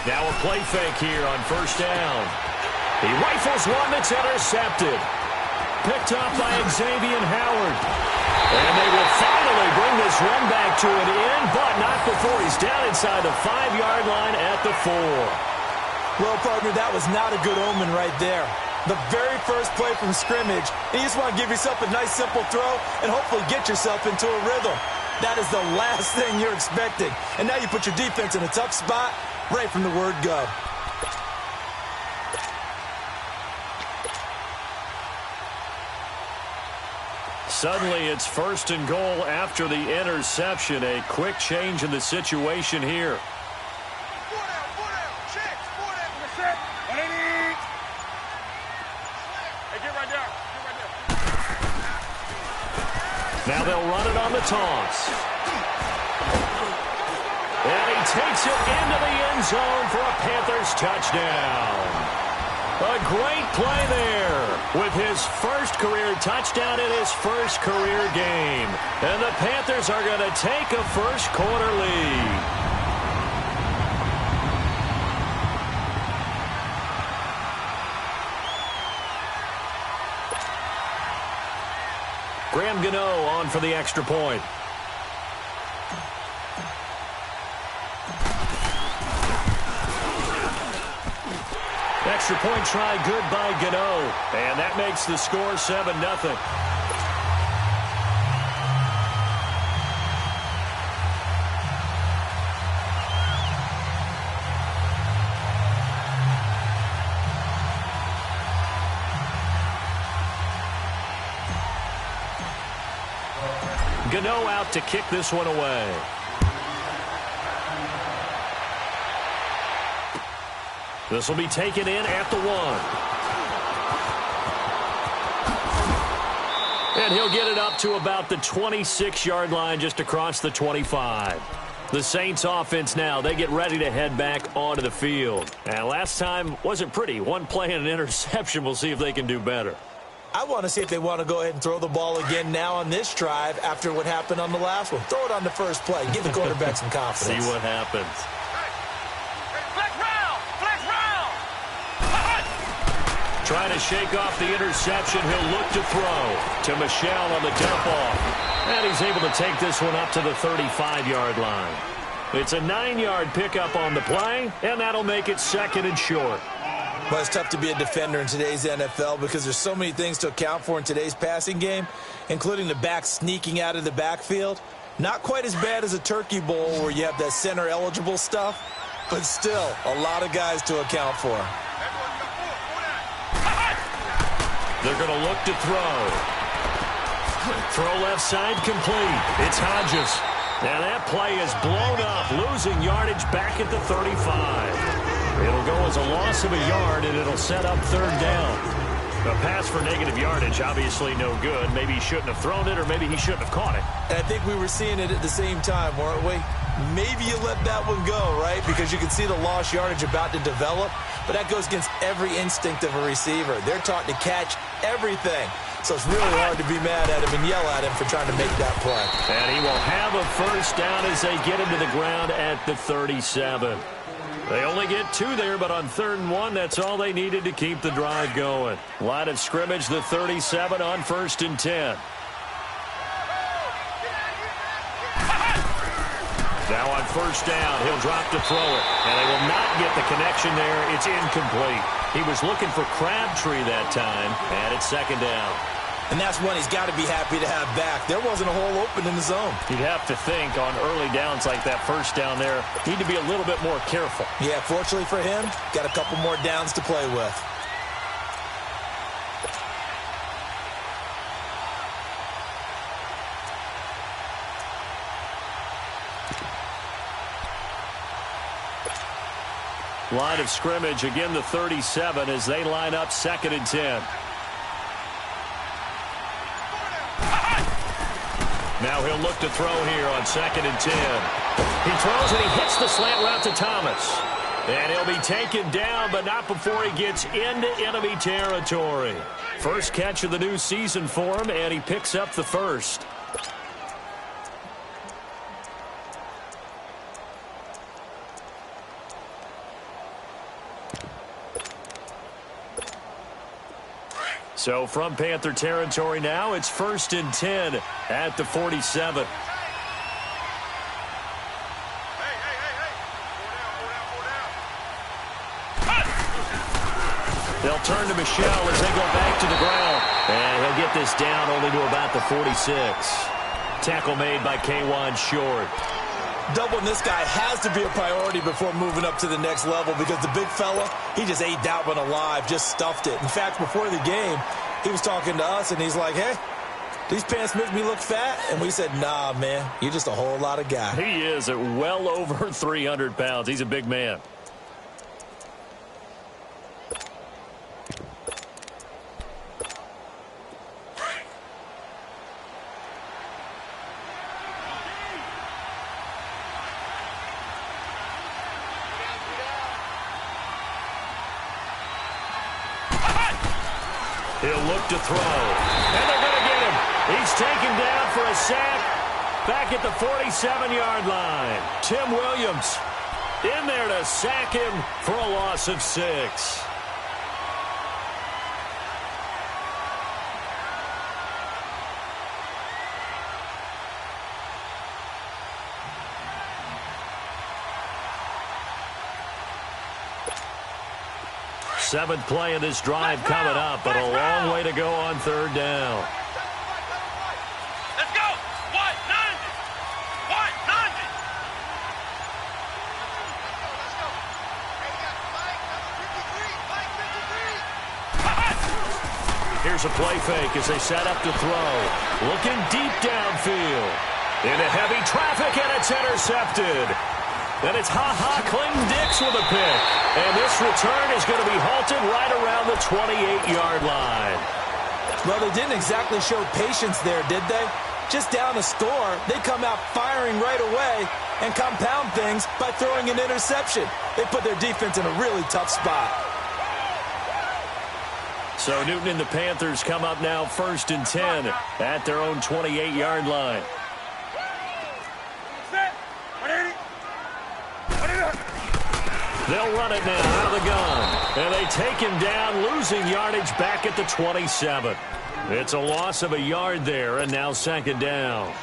Now a play fake here on first down. He rifles one that's intercepted. Picked up by Xavier Howard. And they will finally bring this run back to an end, but not before he's down inside the 5-yard line at the 4. Well, partner, that was not a good omen right there. The very first play from scrimmage, and you just want to give yourself a nice, simple throw and hopefully get yourself into a rhythm. That is the last thing you're expecting. And now you put your defense in a tough spot right from the word go. Suddenly it's first and goal after the interception. A quick change in the situation here. Now they'll run it on the toss. And he takes it into the end zone for a Panthers touchdown. A great play there with his first career touchdown in his first career game. And the Panthers are going to take a first-quarter lead. Graham Gano on for the extra point. Extra point try good by Gano. And that makes the score 7-0. Gano out to kick this one away. This will be taken in at the 1. And he'll get it up to about the 26-yard line just across the 25. The Saints offense now, they get ready to head back onto the field. And last time wasn't pretty. One play and an interception. We'll see if they can do better. I want to see if they want to go ahead and throw the ball again now on this drive after what happened on the last one. Throw it on the first play. Give the quarterback some confidence. See what happens. Trying to shake off the interception. He'll look to throw to Michel on the dump off. And he's able to take this one up to the 35-yard line. It's a 9-yard pickup on the play, and that'll make it 2nd and short. Well, it's tough to be a defender in today's NFL because there's so many things to account for in today's passing game, including the back sneaking out of the backfield. Not quite as bad as a Turkey Bowl where you have that center-eligible stuff, but still a lot of guys to account for. They're going to look to throw. Throw left side complete. It's Hodges. And that play is blown up, losing yardage back at the 35. It'll go as a loss of a yard, and it'll set up 3rd down. A pass for negative yardage, obviously no good. Maybe he shouldn't have thrown it, or maybe he shouldn't have caught it. And I think we were seeing it at the same time, weren't we? Maybe you let that one go, right? Because you can see the lost yardage about to develop. But that goes against every instinct of a receiver. They're taught to catch everything. So it's really hard to be mad at him and yell at him for trying to make that play. And he will have a first down as they get him to the ground at the 37. They only get 2 there, but on 3rd and 1, that's all they needed to keep the drive going. Line of scrimmage, the 37 on 1st and 10. Now on 1st down, he'll drop to throw it. And they will not get the connection there. It's incomplete. He was looking for Crabtree that time, and it's 2nd down. And that's one he's got to be happy to have back. There wasn't a hole open in the zone. You'd have to think on early downs like that 1st down there, need to be a little bit more careful. Yeah, fortunately for him, got a couple more downs to play with. Line of scrimmage, again the 37 as they line up 2nd and 10. Now he'll look to throw here on 2nd and 10. He throws and he hits the slant route to Thomas. And he'll be taken down, but not before he gets into enemy territory. First catch of the new season for him, and he picks up the first. So from Panther territory now, it's 1st and 10 at the 47. They'll turn to Michel as they go back to the ground. And he'll get this down only to about the 46. Tackle made by Kawann Short. Doubling this guy has to be a priority before moving up to the next level because the big fella, he just ate that one alive, just stuffed it. In fact, before the game, he was talking to us, and he's like, hey, these pants make me look fat? And we said, nah, man, you're just a whole lot of guy. He is at well over 300 pounds. He's a big man. He'll look to throw. And they're going to get him. He's taken down for a sack back at the 47-yard line. Tim Williams in there to sack him for a loss of 6. Seventh play of this drive coming up, but a long way to go on 3rd down. Let's go! What? 90! What? 90! Here's a play fake as they set up to throw. Looking deep downfield. Into heavy traffic, and it's intercepted. And it's Ha-Ha Clinton-Dix with a pick. And this return is going to be halted right around the 28-yard line. Well, they didn't exactly show patience there, did they? Just down a score, they come out firing right away and compound things by throwing an interception. They put their defense in a really tough spot. So Newton and the Panthers come up now 1st and 10 at their own 28-yard line. They'll run it now out of the gun. And they take him down, losing yardage back at the 27. It's a loss of a yard there, and now 2nd down.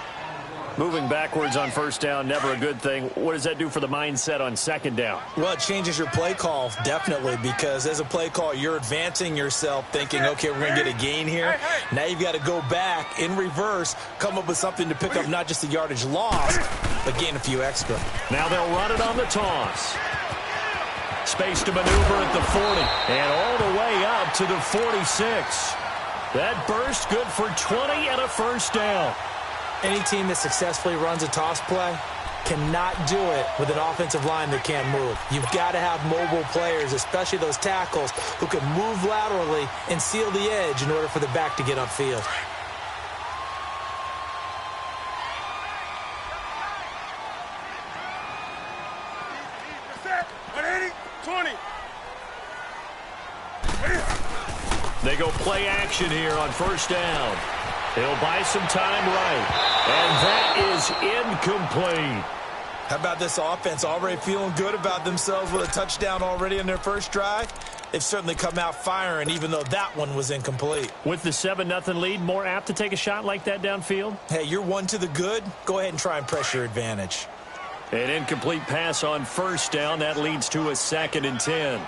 Moving backwards on 1st down, never a good thing. What does that do for the mindset on 2nd down? Well, it changes your play call, definitely, because as a play call, you're advancing yourself thinking, okay, we're going to get a gain here. Now you've got to go back in reverse, come up with something to pick up not just the yardage lost, but gain a few extra. Now they'll run it on the toss. Space to maneuver at the 40, and all the way up to the 46. That burst good for 20 and a 1st down. Any team that successfully runs a toss play cannot do it with an offensive line that can't move. You've got to have mobile players, especially those tackles, who can move laterally and seal the edge in order for the back to get upfield. They go play action here on 1st down. He'll buy some time right. And that is incomplete. How about this offense already feeling good about themselves with a touchdown already in their first drive? They've certainly come out firing, even though that one was incomplete. With the 7-0 lead, more apt to take a shot like that downfield? Hey, you're one to the good. Go ahead and try and press your advantage. An incomplete pass on 1st down. That leads to a 2nd and 10.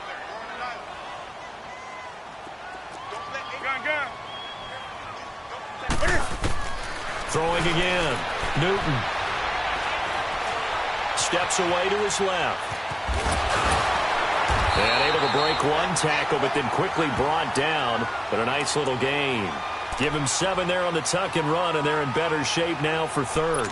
Throwing again. Newton. Steps away to his left. And able to break one tackle, but then quickly brought down. But a nice little gain. Give him 7 there on the tuck and run, and they're in better shape now for 3rd.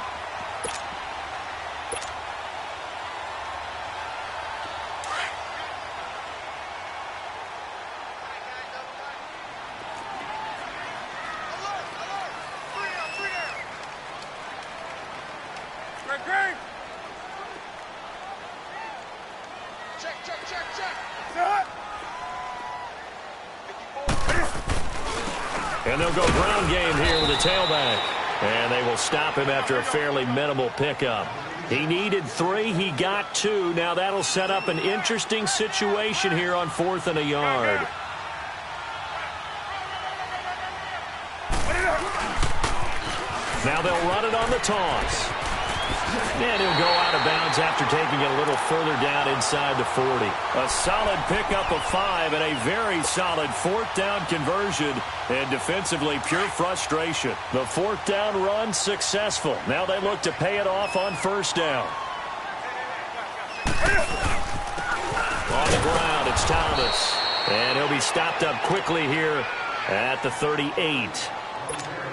And they'll go ground game here with a tailback. And they will stop him after a fairly minimal pickup. He needed 3. He got 2. Now that'll set up an interesting situation here on 4th and a yard. Now they'll run it on the toss. And he'll go out of bounds after taking it a little further down inside the 40. A solid pickup of 5 and a very solid fourth down conversion. And defensively, pure frustration. The fourth down run successful. Now they look to pay it off on first down. On the ground, it's Thomas. And he'll be stopped up quickly here at the 38.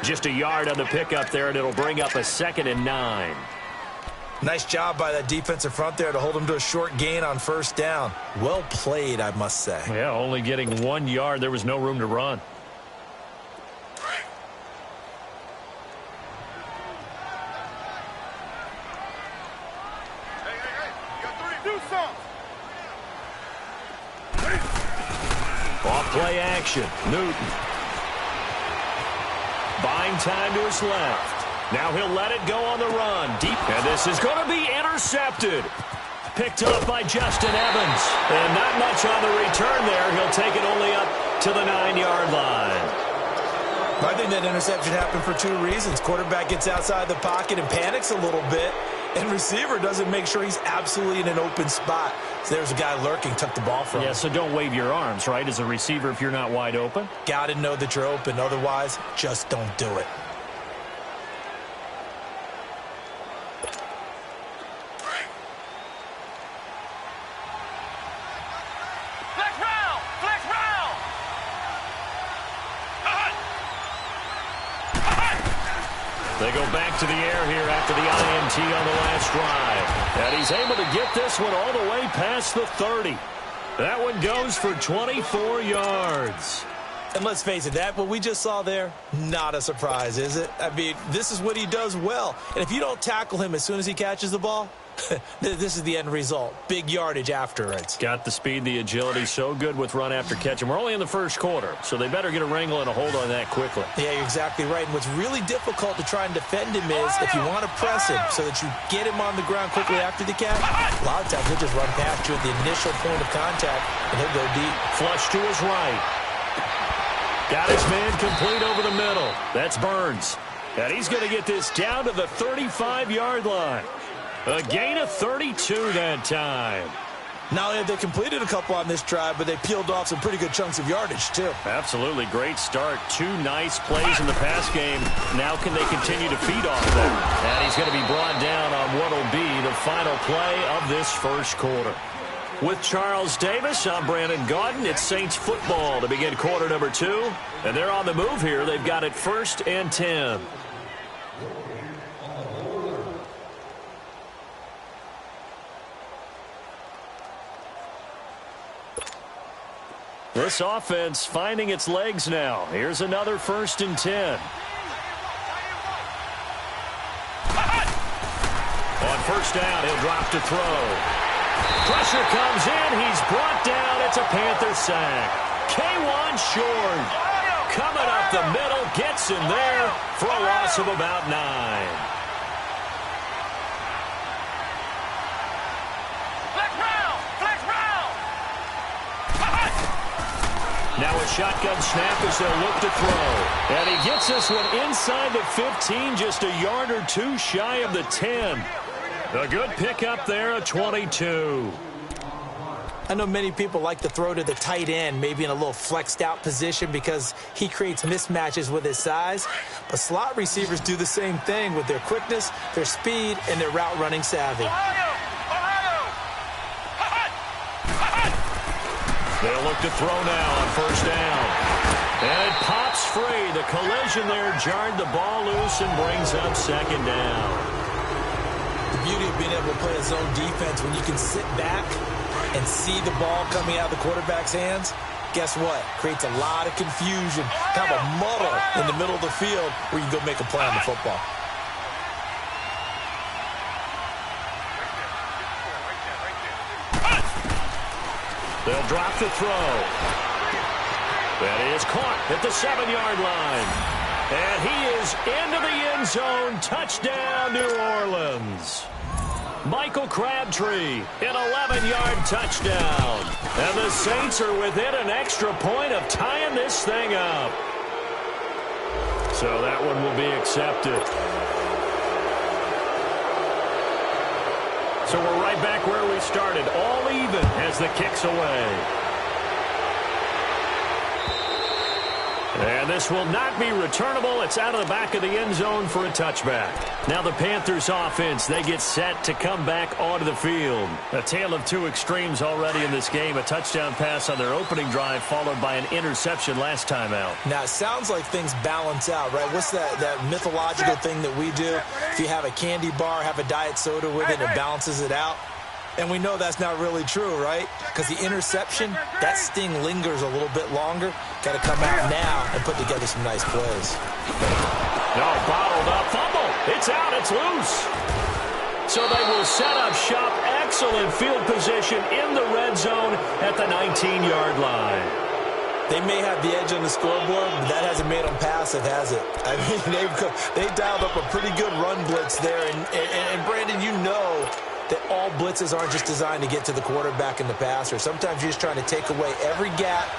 Just a yard on the pickup there, and it'll bring up a 2nd and 9. Nice job by that defensive front there to hold him to a short gain on first down. Well played, I must say. Yeah, only getting 1 yard. There was no room to run. Off play action. Newton. Buying time to his left. Now he'll let it go on the run. Deep. And this is going to be intercepted. Picked up by Justin Evans. And not much on the return there. He'll take it only up to the 9-yard line. I think that interception happened for 2 reasons. Quarterback gets outside the pocket and panics a little bit. And receiver doesn't make sure he's absolutely in an open spot. So there's a guy lurking, took the ball from him. Yeah, so don't wave your arms, right, as a receiver if you're not wide open. Got to know that you're open. Otherwise, just don't do it. They go back to the air here after the INT on the last drive. And he's able to get this one all the way past the 30. That one goes for 24 yards. And let's face it, that what we just saw there, not a surprise, is it? I mean, this is what he does well. And if you don't tackle him as soon as he catches the ball, this is the end result. Big yardage afterwards. Got the speed, the agility, so good with run after catch. And we're only in the first quarter, so they better get a wrangle and a hold on that quickly. Yeah, you're exactly right. And what's really difficult to try and defend him is if you want to press him so that you get him on the ground quickly after the catch, a lot of times he'll just run past you at the initial point of contact, and he'll go deep. Flush to his right. Got his man complete over the middle. That's Burns. And he's going to get this down to the 35-yard line. A gain of 32 that time. Not only have they completed a couple on this drive, but they peeled off some pretty good chunks of yardage, too. Absolutely. Great start. 2 nice plays in the pass game. Now can they continue to feed off them? And he's going to be brought down on what will be the final play of this first quarter. With Charles Davis, I'm Brandon Gaudin. It's Saints football to begin quarter number 2. And they're on the move here. They've got it 1st and 10. This offense finding its legs now. Here's another 1st and 10. On first down, he'll drop to throw. Pressure comes in. He's brought down. It's a Panther sack. K1 Short coming up the middle. Gets in there for a loss of about 9. Now a shotgun snap as they'll look to throw. And he gets this one inside the 15, just a yard or 2 shy of the 10. A good pickup there, a 22. I know many people like to throw to the tight end, maybe in a little flexed out position because he creates mismatches with his size. But slot receivers do the same thing with their quickness, their speed, and their route running savvy. They'll look to throw now on first down. And it pops free. The collision there jarred the ball loose and brings up 2nd down. The beauty of being able to play a zone defense when you can sit back and see the ball coming out of the quarterback's hands, guess what? Creates a lot of confusion, kind of a muddle in the middle of the field where you can go make a play on the football. They'll drop the throw. That is caught at the 7-yard line. And he is into the end zone. Touchdown, New Orleans. Michael Crabtree, an 11-yard touchdown. And the Saints are within an extra point of tying this thing up. So that one will be accepted. So we're right back where we started, all even as the kick's away. And this will not be returnable. It's out of the back of the end zone for a touchback. Now the Panthers offense, they get set to come back onto the field. A tale of two extremes already in this game. A touchdown pass on their opening drive followed by an interception last time out. Now, it sounds like things balance out, right? What's that mythological thing that we do? If you have a candy bar, have a diet soda with it, it balances it out. And we know that's not really true, right? Because the interception, that sting lingers a little bit longer. Got to come out now and put together some nice plays. No, bottled up. Fumble. It's out. It's loose. So they will set up shop. Excellent field position in the red zone at the 19-yard line. They may have the edge on the scoreboard, but that hasn't made them passive, has it? I mean, they dialed up a pretty good run blitz there. And Brandon, you know that all blitzes aren't just designed to get to the quarterback and the passer. Sometimes you're just trying to take away every gap,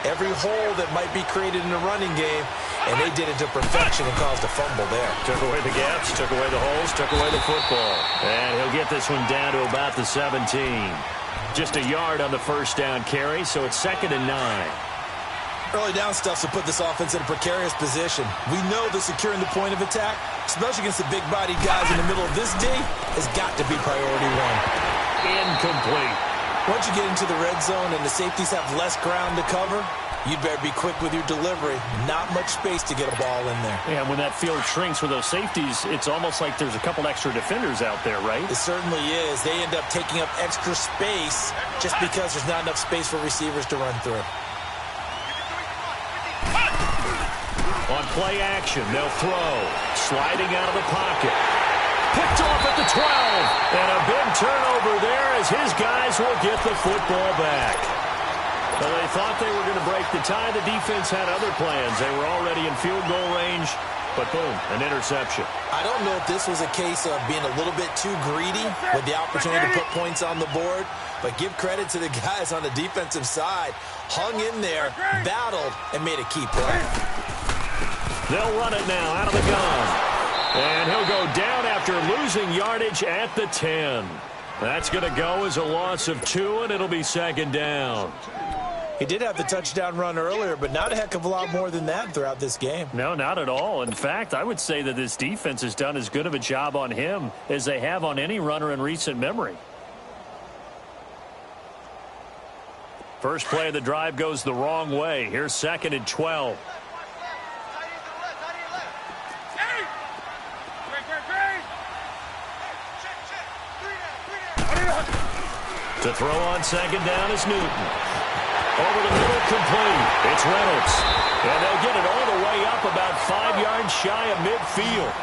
every hole that might be created in the running game, and they did it to perfection and caused a fumble there. Took away the gaps, took away the holes, took away the football. And he'll get this one down to about the 17. Just a yard on the first down carry, so it's 2nd and 9. Early down stuff to put this offense in a precarious position. We know that securing the point of attack, especially against the big-bodied guys in the middle of this D, has got to be priority one. Incomplete. Once you get into the red zone and the safeties have less ground to cover, you'd better be quick with your delivery. Not much space to get a ball in there. Yeah, when that field shrinks with those safeties, it's almost like there's a couple extra defenders out there, right? It certainly is. They end up taking up extra space just because there's not enough space for receivers to run through. On play action, they'll throw. Sliding out of the pocket. Picked off at the 12. And a big turnover there as his guys will get the football back. Well, they thought they were going to break the tie. The defense had other plans. They were already in field goal range. But boom, an interception. I don't know if this was a case of being a little bit too greedy with the opportunity to put points on the board. But give credit to the guys on the defensive side. Hung in there, battled, and made a key play. They'll run it now out of the gun. And he'll go down after losing yardage at the 10. That's going to go as a loss of 2, and it'll be 2nd down. He did have the touchdown run earlier, but not a heck of a lot more than that throughout this game. No, not at all. In fact, I would say that this defense has done as good of a job on him as they have on any runner in recent memory. First play of the drive goes the wrong way. Here's 2nd and 12. To throw on 2nd down is Newton. Over the middle, complete. It's Reynolds. And they'll get it all the way up about 5 yards shy of midfield.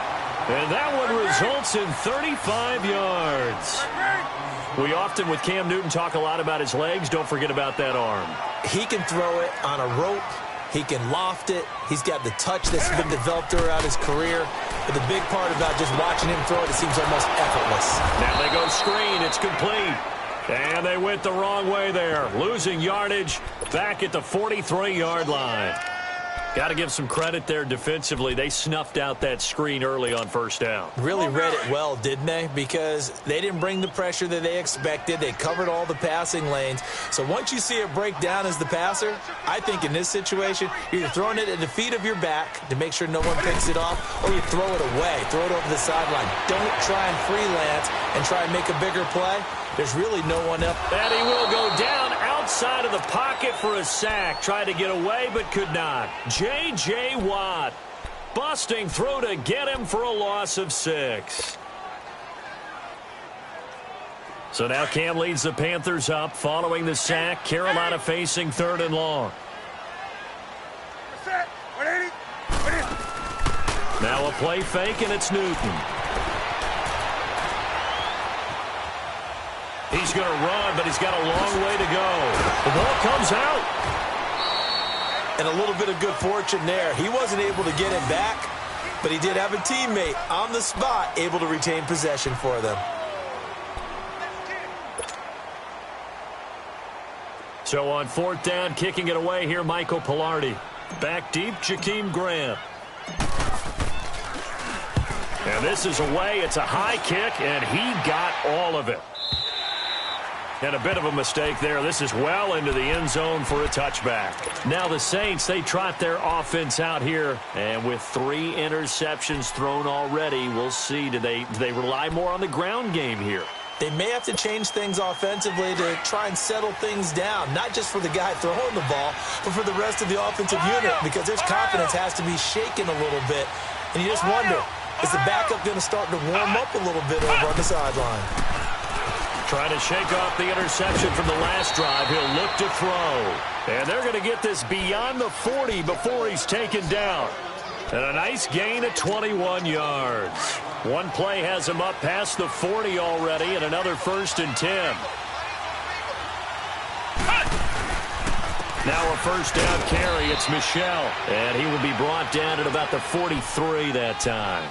And that one results in 35 yards. We often, with Cam Newton, talk a lot about his legs. Don't forget about that arm. He can throw it on a rope. He can loft it. He's got the touch that's been developed throughout his career. But the big part about just watching him throw it seems almost effortless. Now they go screen. It's complete. And they went the wrong way there. Losing yardage back at the 43-yard line. Got to give some credit there defensively. They snuffed out that screen early on first down. Really read it well, didn't they? Because they didn't bring the pressure that they expected. They covered all the passing lanes. So once you see it break down as the passer, I think in this situation, you're either throwing it at the feet of your back to make sure no one picks it off, or you throw it away. Throw it over the sideline. Don't try and freelance and try and make a bigger play. There's really no one else. And he will go down outside of the pocket for a sack. Tried to get away, but could not. J.J. Watt busting through to get him for a loss of 6. So now Cam leads the Panthers up following the sack. Carolina facing 3rd and long. Now a play fake, and it's Newton. He's going to run, but he's got a long way to go. The ball comes out. And a little bit of good fortune there. He wasn't able to get it back, but he did have a teammate on the spot able to retain possession for them. So on 4th down, kicking it away here, Michael Palardy. Back deep, Jakeem Grant. And this is away. It's a high kick, and he got all of it. And a bit of a mistake there. This is well into the end zone for a touchback. Now the Saints, they trot their offense out here. And with 3 interceptions thrown already, we'll see. Do they rely more on the ground game here? They may have to change things offensively to try and settle things down, not just for the guy throwing the ball, but for the rest of the offensive unit, because his confidence has to be shaken a little bit. And you just wonder, is the backup going to start to warm up a little bit over on the sideline? Trying to shake off the interception from the last drive. He'll look to throw. And they're going to get this beyond the 40 before he's taken down. And a nice gain of 21 yards. One play has him up past the 40 already, and another 1st and 10. Now a first down carry. It's Michel. And he will be brought down at about the 43 that time.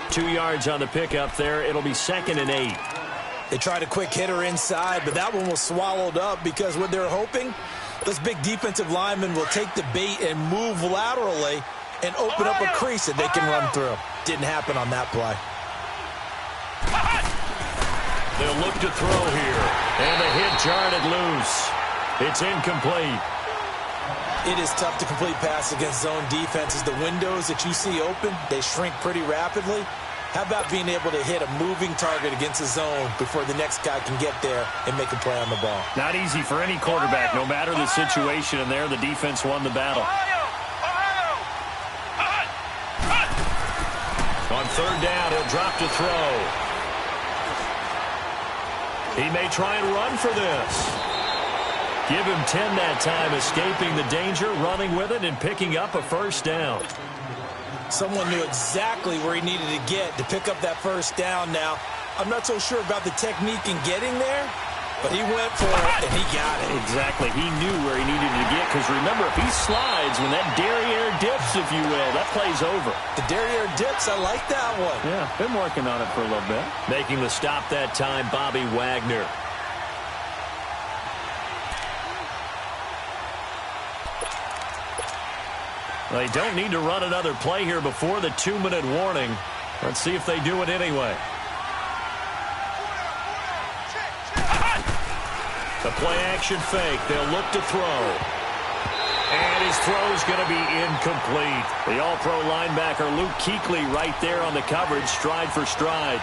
2 yards on the pickup there. It'll be 2nd and 8. They tried a quick hitter inside, but that one was swallowed up because what they're hoping, those big defensive linemen will take the bait and move laterally and open up a crease that they can run through. Didn't happen on that play. They'll look to throw here. And the hit jarred it loose. It's incomplete. It is tough to complete pass against zone defenses. The windows that you see open, they shrink pretty rapidly. How about being able to hit a moving target against a zone before the next guy can get there and make a play on the ball? Not easy for any quarterback, no matter the situation, and there the defense won the battle. On 3rd down, he'll drop to throw. He may try and run for this. Give him 10 that time, escaping the danger, running with it, and picking up a 1st down. Someone knew exactly where he needed to get to pick up that 1st down now. I'm not so sure about the technique in getting there, but he went for it, and he got it. Exactly. He knew where he needed to get, because remember, if he slides, when that derriere dips, if you will, that play's over. The derriere dips, I like that one. Yeah, been working on it for a little bit. Making the stop that time, Bobby Wagner. They don't need to run another play here before the 2-minute warning. Let's see if they do it anyway. The play-action fake. They'll look to throw. And his throw's going to be incomplete. The all-pro linebacker Luke Kuechly right there on the coverage, stride for stride.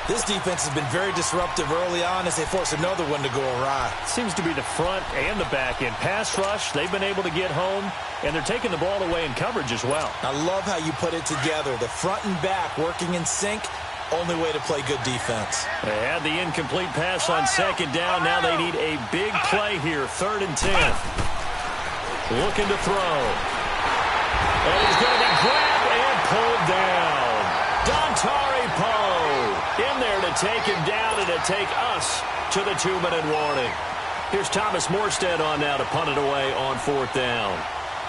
This defense has been very disruptive early on as they force another one to go awry. Seems to be the front and the back end. Pass rush, they've been able to get home, and they're taking the ball away in coverage as well. I love how you put it together. The front and back working in sync, only way to play good defense. They had the incomplete pass on 2nd down. Now they need a big play here, 3rd and 10. Looking to throw. And he's going to be grabbed and pulled down. Dontari Poe in there to take him down and to take us to the 2-minute warning. Here's Thomas Morstead on now to punt it away on 4th down.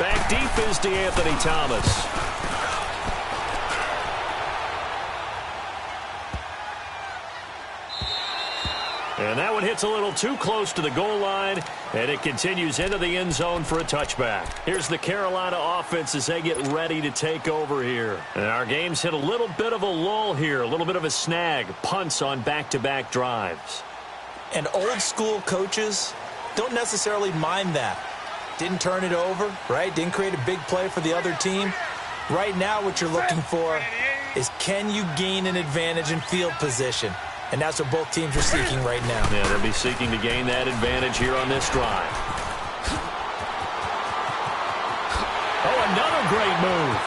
Back deep is DeAnthony Thomas. And that one hits a little too close to the goal line, and it continues into the end zone for a touchback. Here's the Carolina offense as they get ready to take over here. And our game's hit a little bit of a lull here, a little bit of a snag, punts on back-to-back drives. And old-school coaches don't necessarily mind that. Didn't turn it over, right? Didn't create a big play for the other team. Right now what you're looking for is, can you gain an advantage in field position? And that's what both teams are seeking right now. Yeah, they'll be seeking to gain that advantage here on this drive. Oh, another great move.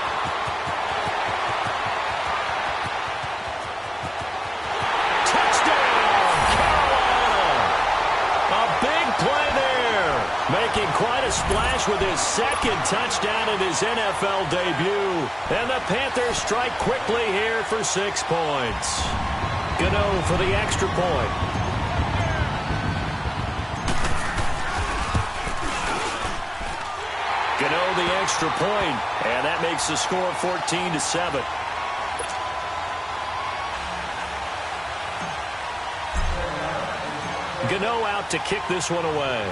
Touchdown, Carolina. A big play there. Making quite a splash with his 2nd touchdown in his NFL debut. And the Panthers strike quickly here for 6 points. Gano for the extra point. Gano the extra point, and that makes the score 14-7. Gano out to kick this one away.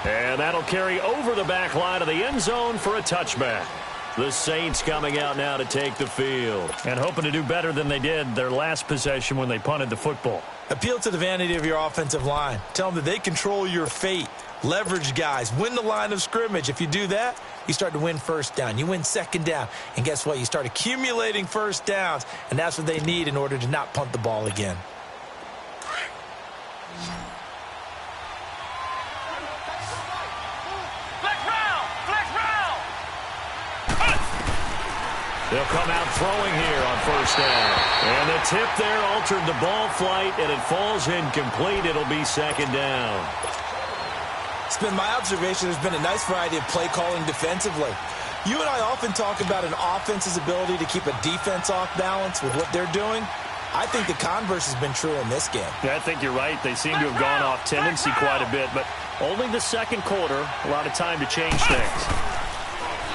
And that'll carry over the back line of the end zone for a touchback. The Saints coming out now to take the field. And hoping to do better than they did their last possession when they punted the football. Appeal to the vanity of your offensive line. Tell them that they control your fate. Leverage guys. Win the line of scrimmage. If you do that, you start to win first down. You win second down. And guess what? You start accumulating first downs. And that's what they need in order to not punt the ball again. They'll come out throwing here on first down. And the tip there altered the ball flight, and it falls incomplete. It'll be second down. It's been my observation there's been a nice variety of play calling defensively. You and I often talk about an offense's ability to keep a defense off balance with what they're doing. I think the converse has been true in this game. Yeah, I think you're right. They seem to have gone off tendency quite a bit, but only the second quarter, a lot of time to change things.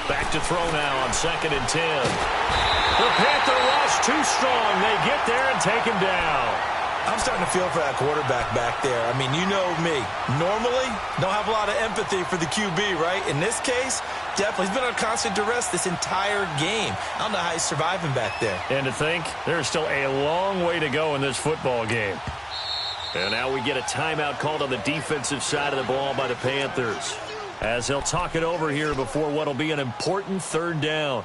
Back to throw now on 2nd and 10. The Panther rush too strong. They get there and take him down. I'm starting to feel for that quarterback back there. I mean, you know me. Normally, don't have a lot of empathy for the QB, right? In this case, definitely. He's been on constant duress this entire game. I don't know how he's surviving back there. And to think, there's still a long way to go in this football game. And now we get a timeout called on the defensive side of the ball by the Panthers, as they'll talk it over here before what will be an important third down.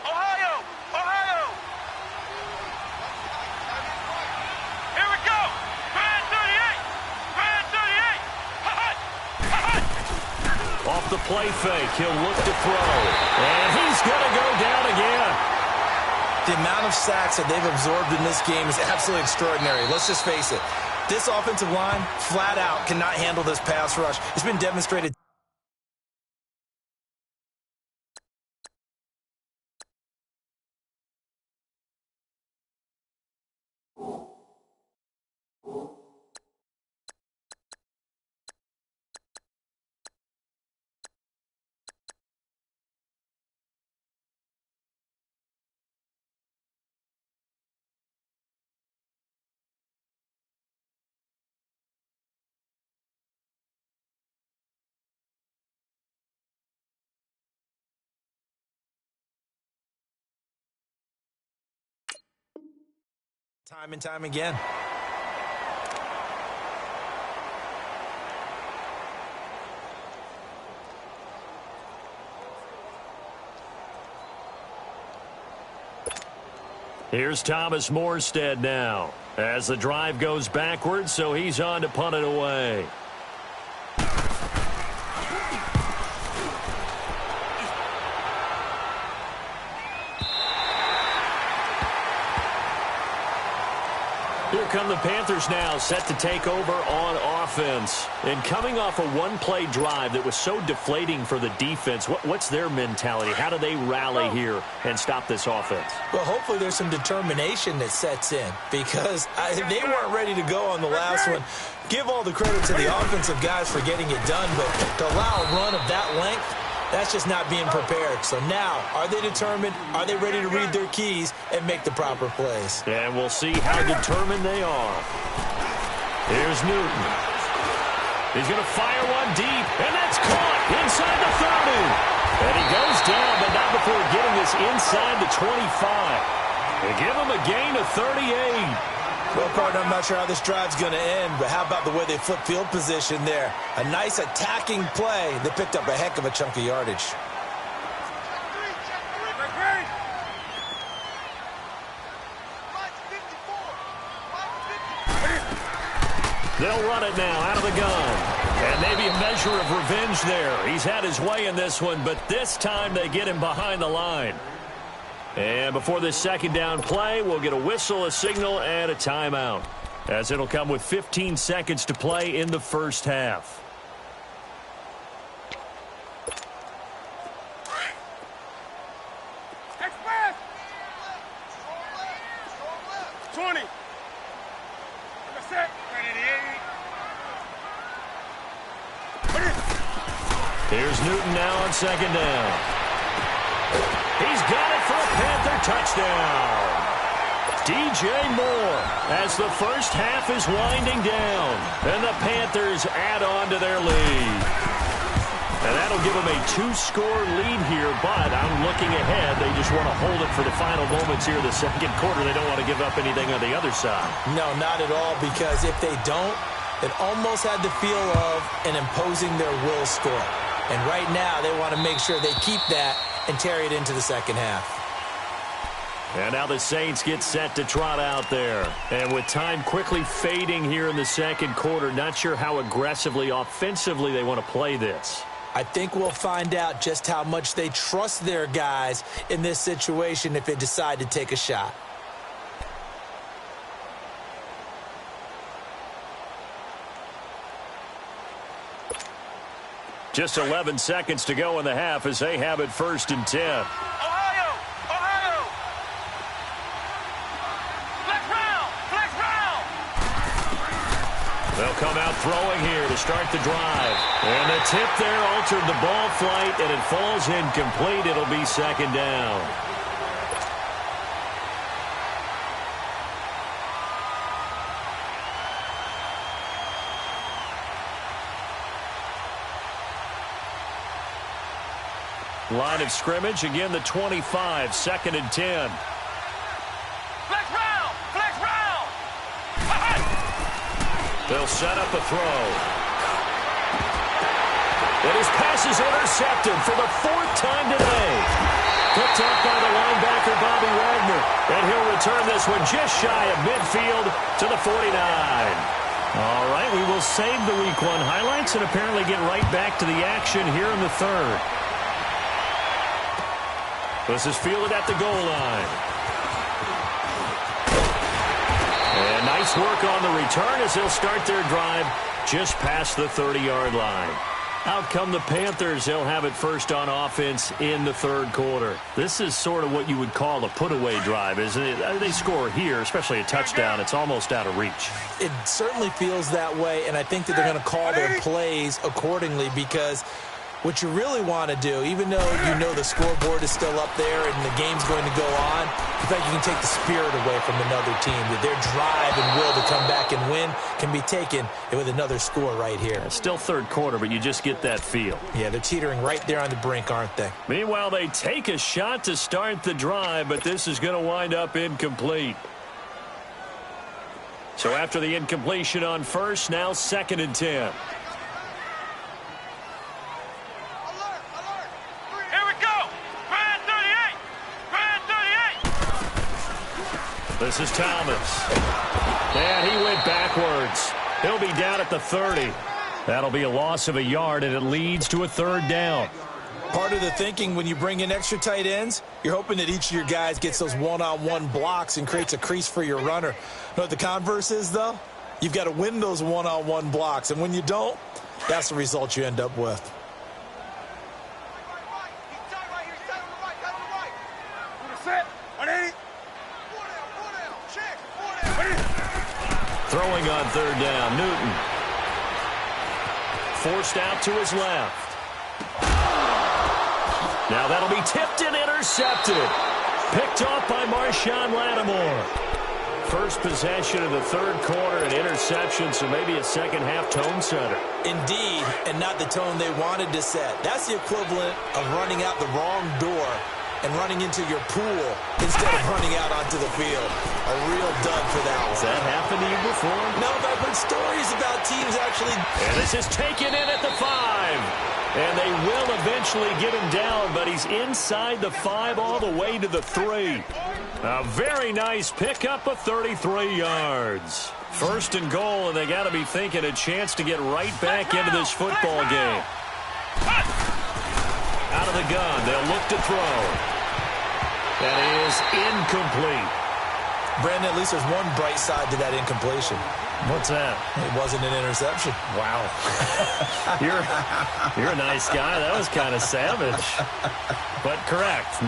Ohio! Ohio! Here we go! Brand 38! Brand 38! Off the play fake, he'll look to throw. And he's going to go down again. The amount of sacks that they've absorbed in this game is absolutely extraordinary. Let's just face it. This offensive line, flat out, cannot handle this pass rush. It's been demonstrated. Time and time again. Here's Thomas Morstead now, as the drive goes backwards, so he's on to punt it away. Here come the Panthers now, set to take over on offense. And coming off a one-play drive that was so deflating for the defense, what's their mentality? How do they rally here and stop this offense? Well, hopefully there's some determination that sets in, because they weren't ready to go on the last one. Give all the credit to the offensive guys for getting it done, but to allow a run of that length, that's just not being prepared. So now, are they determined? Are they ready to read their keys and make the proper plays? And we'll see how determined they are. Here's Newton. He's going to fire one deep, and that's caught inside the 30. And he goes down, but not before getting this inside the 25. They give him a gain of 38. Well, partner, I'm not sure how this drive's going to end, but how about the way they flip field position there? A nice attacking play that picked up a heck of a chunk of yardage. They'll run it now out of the gun. And maybe a measure of revenge there. He's had his way in this one, but this time they get him behind the line. And before this second down play, we'll get a whistle, a signal, and a timeout, as it'll come with 15 seconds to play in the first half. Express! 20. Number 6. 88. Here's Newton now on second down. He's got it for a Panther touchdown. DJ Moore as the first half is winding down. And the Panthers add on to their lead. And that'll give them a 2-score lead here, but I'm looking ahead. They just want to hold it for the final moments here in the second quarter. They don't want to give up anything on the other side. No, not at all, because if they don't, it almost had the feel of an imposing their will score. And right now, they want to make sure they keep that and carry it into the second half. And now the Saints get set to trot out there. And with time quickly fading here in the second quarter, not sure how aggressively, offensively they want to play this. I think we'll find out just how much they trust their guys in this situation if they decide to take a shot. Just 11 seconds to go in the half as they have it 1st and 10. Ohio! Ohio! Flex round! Flex round! They'll come out throwing here to start the drive. And the tip there altered the ball flight, and it falls incomplete. It'll be 2nd down. Line of scrimmage, again the 25, 2nd and 10. Flex round! Flex round! They'll set up a throw. And his pass is intercepted for the 4th time today. Picked up by the linebacker, Bobby Wagner. And he'll return this one just shy of midfield to the 49. All right, we will save the Week 1 highlights and apparently get right back to the action here in the 3rd. This is fielded at the goal line. And nice work on the return as they'll start their drive just past the 30-yard line. Out come the Panthers. They'll have it first on offense in the 3rd quarter. This is sort of what you would call a put-away drive, isn't it? They score here, especially a touchdown. It's almost out of reach. It certainly feels that way, and I think that they're going to call their plays accordingly, because what you really want to do, even though you know the scoreboard is still up there and the game's going to go on, in fact, you can take the spirit away from another team. That their drive and will to come back and win can be taken with another score right here. Still 3rd quarter, but you just get that feel. Yeah, they're teetering right there on the brink, aren't they? Meanwhile, they take a shot to start the drive, but this is going to wind up incomplete. So after the incompletion on 1st, now 2nd and 10. This is Thomas. And he went backwards. He'll be down at the 30. That'll be a loss of a yard, and it leads to a 3rd down. Part of the thinking when you bring in extra tight ends, you're hoping that each of your guys gets those one-on-one blocks and creates a crease for your runner. You know what the converse is, though? You've got to win those one-on-one blocks, and when you don't, that's the result you end up with. Throwing on 3rd down, Newton. Forced out to his left. Now that'll be tipped and intercepted. Picked off by Marshawn Lattimore. First possession of the 3rd quarter, an interception, so maybe a second-half tone setter. Indeed, and not the tone they wanted to set. That's the equivalent of running out the wrong door and running into your pool instead of running out onto the field. A real dud for that one. Has that happened to you before? No, but I've heard stories about teams actually. And this is taken in at the 5. And they will eventually get him down, but he's inside the 5 all the way to the 3. A very nice pickup of 33 yards. 1st and goal, and they got to be thinking a chance to get right back into this football game. Out of the gun, they'll look to throw. That is incomplete. Brandon, at least there's one bright side to that incompletion. What's that? It wasn't an interception. Wow. You're a nice guy. That was kind of savage. But correct.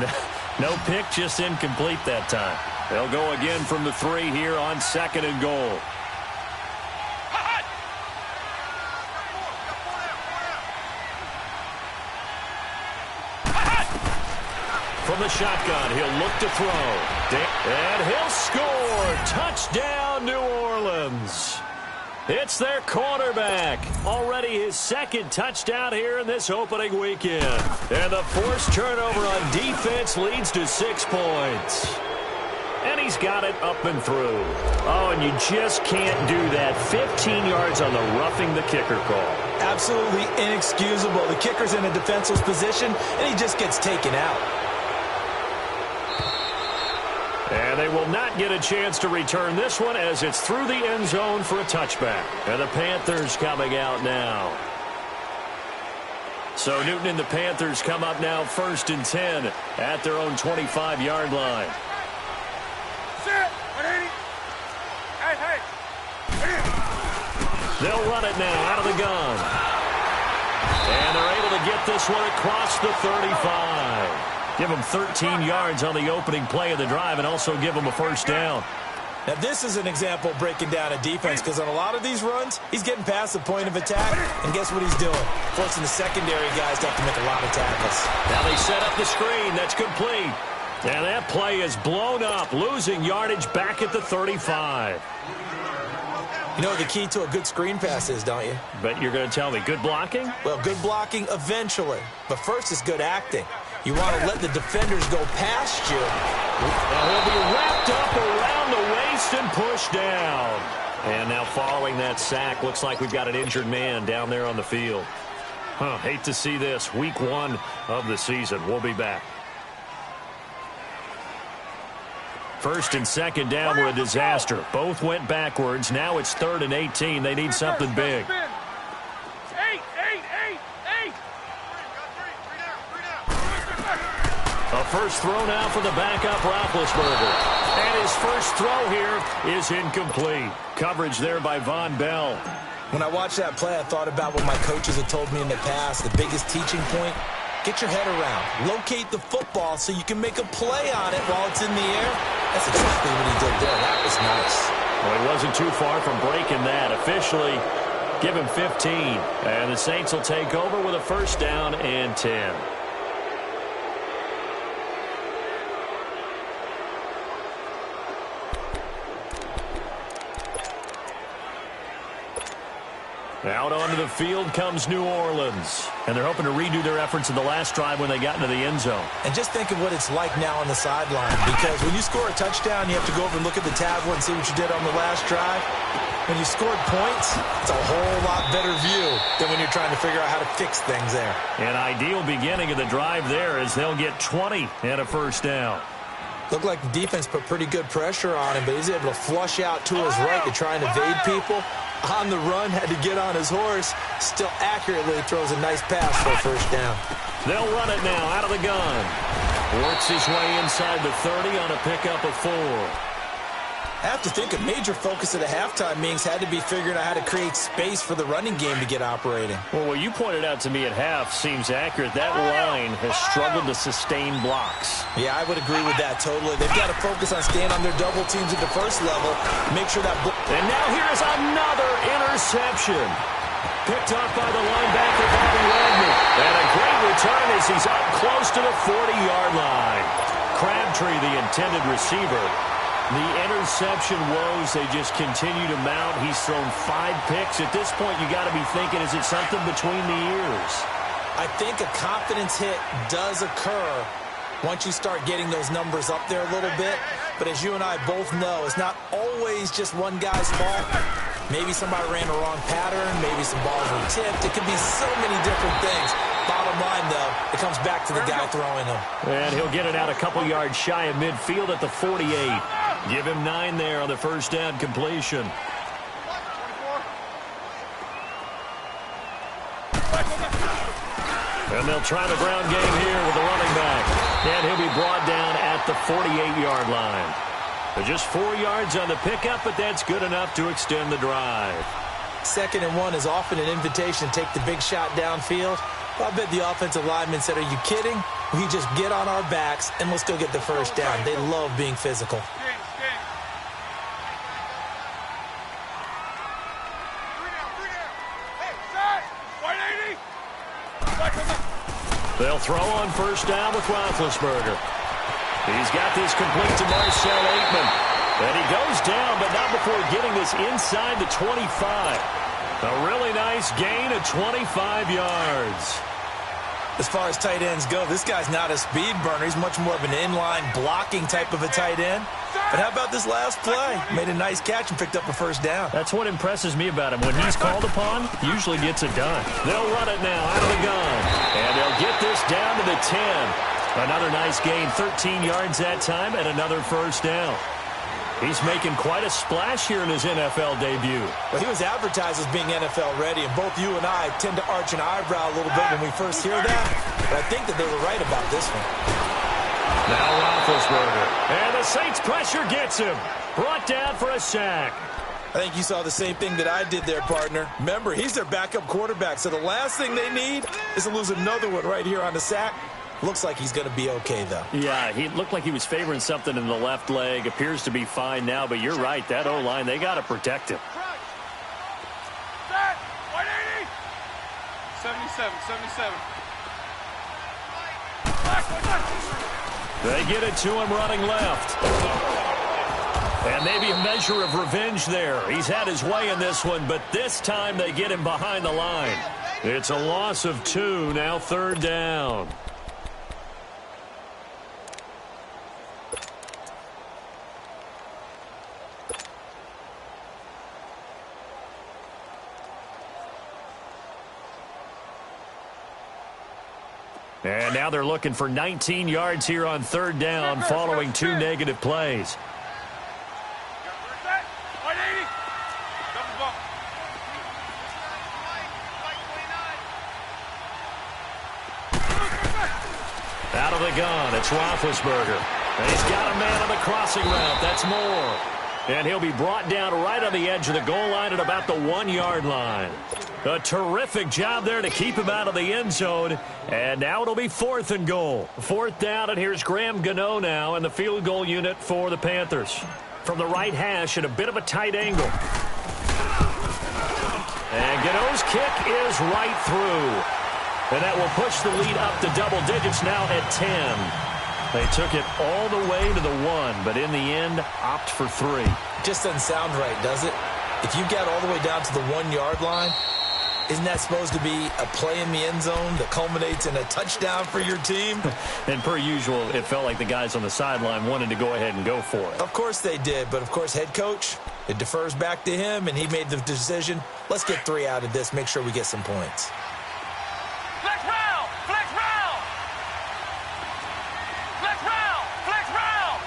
No pick, just incomplete that time. They'll go again from the 3 here on 2nd and goal. from the shotgun. He'll look to throw. And he'll score. Touchdown, New Orleans. It's their quarterback. Already his second touchdown here in this opening weekend. And the forced turnover on defense leads to 6 points. And he's got it up and through. Oh, and you just can't do that. 15 yards on the roughing the kicker call. Absolutely inexcusable. The kicker's in a defenseless position, and he just gets taken out. And they will not get a chance to return this one as it's through the end zone for a touchback. And the Panthers coming out now. So Newton and the Panthers come up now 1st and 10 at their own 25-yard line. They'll run it now out of the gun. And they're able to get this one across the 35. Give them 13 yards on the opening play of the drive and also give them a first down. Now, this is an example of breaking down a defense because on a lot of these runs, he's getting past the point of attack, and guess what he's doing? Forcing the secondary guys to have to make a lot of tackles. Now they set up the screen. That's complete. And that play is blown up, losing yardage back at the 35. You know what the key to a good screen pass is, don't you? Bet you're going to tell me good blocking? Well, good blocking eventually, but first is good acting. You want to let the defenders go past you. And he'll be wrapped up around the waist and pushed down. And now following that sack, looks like we've got an injured man down there on the field. Hate to see this. Week 1 of the season. We'll be back. 1st and 2nd down were a disaster. Both went backwards. Now it's 3rd and 18. They need something big. A first throw now for the backup, Roethlisberger. And his first throw here is incomplete. Coverage there by Von Bell. When I watched that play, I thought about what my coaches had told me in the past. The biggest teaching point, get your head around. Locate the football so you can make a play on it while it's in the air. That's exactly what he did there. That was nice. Well, he wasn't too far from breaking that. Officially, give him 15. And the Saints will take over with a first down and 10. Out onto the field comes New Orleans. And they're hoping to redo their efforts in the last drive when they got into the end zone. And just think of what it's like now on the sideline. Because when you score a touchdown, you have to go over and look at the tablet and see what you did on the last drive. When you scored points, it's a whole lot better view than when you're trying to figure out how to fix things there. An ideal beginning of the drive there as they'll get 20 and a first down. Looked like the defense put pretty good pressure on him, but he's able to flush out to his right to try and evade people. On the run, had to get on his horse. Still accurately throws a nice pass for a first down. They'll run it now out of the gun. Works his way inside the 30 on a pickup of 4. I have to think a major focus of the halftime meetings had to be figuring out how to create space for the running game to get operating. Well, what you pointed out to me at half seems accurate. That line has struggled to sustain blocks. Yeah, I would agree with that totally. They've got to focus on staying on their double teams at the first level. Make sure that... And now here's another interception. Picked up by the linebacker, Bobby Wagner. And a great return as he's up close to the 40-yard line. Crabtree, the intended receiver. The interception woes, they just continue to mount. He's thrown 5 picks. At this point, you got to be thinking, is it something between the ears? I think a confidence hit does occur once you start getting those numbers up there a little bit. But as you and I both know, it's not always just one guy's fault. Maybe somebody ran a wrong pattern. Maybe some balls were tipped. It could be so many different things. Bottom line, though, it comes back to the guy throwing them. And he'll get it out a couple yards shy of midfield at the 48. Give him 9 there on the first down completion. And they'll try the ground game here with the running back. And he'll be brought down at the 48-yard line. They're just 4 yards on the pickup, but that's good enough to extend the drive. 2nd and 1 is often an invitation to take the big shot downfield. I bet the offensive lineman said, are you kidding? We just get on our backs, and we'll still get the first down. They love being physical. They'll throw on first down with Roethlisberger. He's got this complete to Marcell Ateman. And he goes down, but not before getting this inside the 25. A really nice gain of 25 yards. As far as tight ends go, this guy's not a speed burner. He's much more of an inline blocking type of a tight end. But how about this last play? Made a nice catch and picked up a first down. That's what impresses me about him. When he's called upon, usually gets it done. They'll run it now out of the gun. And they'll get this down to the 10. Another nice gain, 13 yards that time, and another first down. He's making quite a splash here in his NFL debut. Well, he was advertised as being NFL ready, and both you and I tend to arch an eyebrow a little bit when we first hear that. But I think that they were right about this one. Now Roethlisberger. And the Saints pressure gets him. Brought down for a sack. I think you saw the same thing that I did there, partner. Remember, he's their backup quarterback, so the last thing they need is to lose another one right here on the sack. Looks like he's going to be okay, though. Yeah, he looked like he was favoring something in the left leg. Appears to be fine now, but you're right. That O-line, they got to protect him. 180. 77. They get it to him running left. And maybe a measure of revenge there. He's had his way in this one, but this time they get him behind the line. It's a loss of 2, now third down. And now they're looking for 19 yards here on third down following 2 negative plays. 180. Double bump. Out of the gun, it's Roethlisberger. And he's got a man on the crossing route. That's Moore. And he'll be brought down right on the edge of the goal line at about the 1-yard line. A terrific job there to keep him out of the end zone. And now it'll be 4th and goal. 4th down, and here's Graham Gano now in the field goal unit for the Panthers. From the right hash at a bit of a tight angle. And Gano's kick is right through. And that will push the lead up to double digits now at 10. They took it all the way to the 1, but in the end, opt for 3. Just doesn't sound right, does it? If you get all the way down to the 1-yard line, isn't that supposed to be a play in the end zone that culminates in a touchdown for your team? And per usual, it felt like the guys on the sideline wanted to go ahead and go for it. Of course they did, but of course head coach, it defers back to him, and he made the decision, let's get 3 out of this, make sure we get some points. Flex round. Flex round. Flex round. Flex round.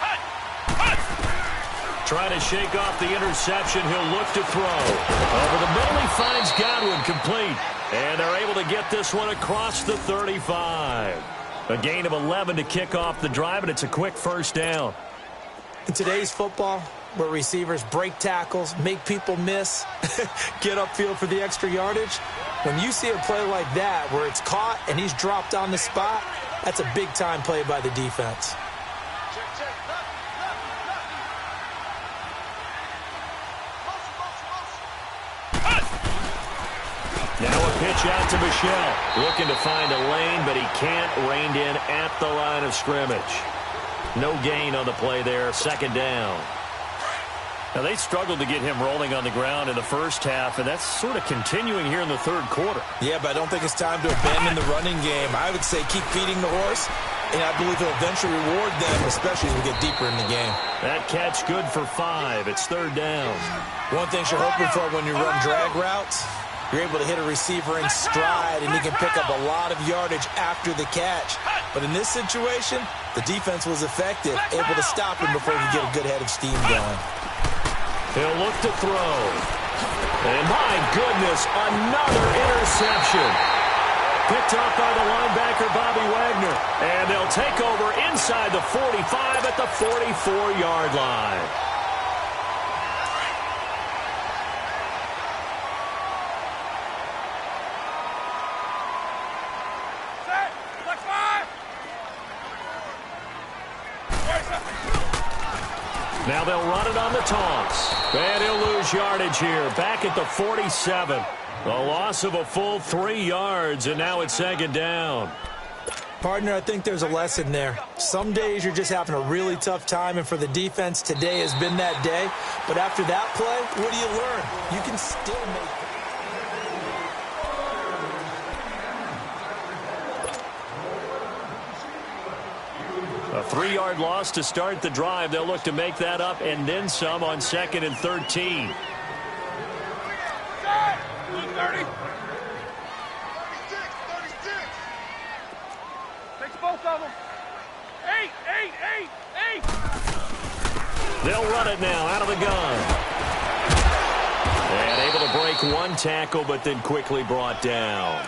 Hut. Hut. Trying to shake off the interception. He'll look to throw. Over the middle, he finds Godwin complete. And they're able to get this one across the 35. A gain of 11 to kick off the drive, and it's a quick first down. In today's football, where receivers break tackles, make people miss, get upfield for the extra yardage, when you see a play like that where it's caught and he's dropped on the spot, that's a big-time play by the defense. Now a pitch out to Michel. Looking to find a lane, but he can't. Reined in at the line of scrimmage. No gain on the play there. Second down. Now, they struggled to get him rolling on the ground in the first half, and that's sort of continuing here in the third quarter. Yeah, but I don't think it's time to abandon the running game. I would say keep feeding the horse, and I believe he'll eventually reward them, especially as we get deeper in the game. That catch good for 5. It's third down. One thing you're hoping for when you run drag routes, you're able to hit a receiver in stride, and he can pick up a lot of yardage after the catch. But in this situation, the defense was effective, able to stop him before he could get a good head of steam going. He'll look to throw. And my goodness, another interception. Picked off by the linebacker, Bobby Wagner. And they'll take over inside the 45 at the 44-yard line. Set. Flex 5. Now they'll run it on the toss. And he'll lose yardage here. Back at the 47. A loss of a full 3 yards, and now it's second down. Partner, I think there's a lesson there. Some days you're just having a really tough time, and for the defense, today has been that day. But after that play, what do you learn? You can still make A 3-yard loss to start the drive. They'll look to make that up and then some on 2nd and 13. 30. Both of them. 8. They'll run it now out of the gun. And able to break one tackle, but then quickly brought down.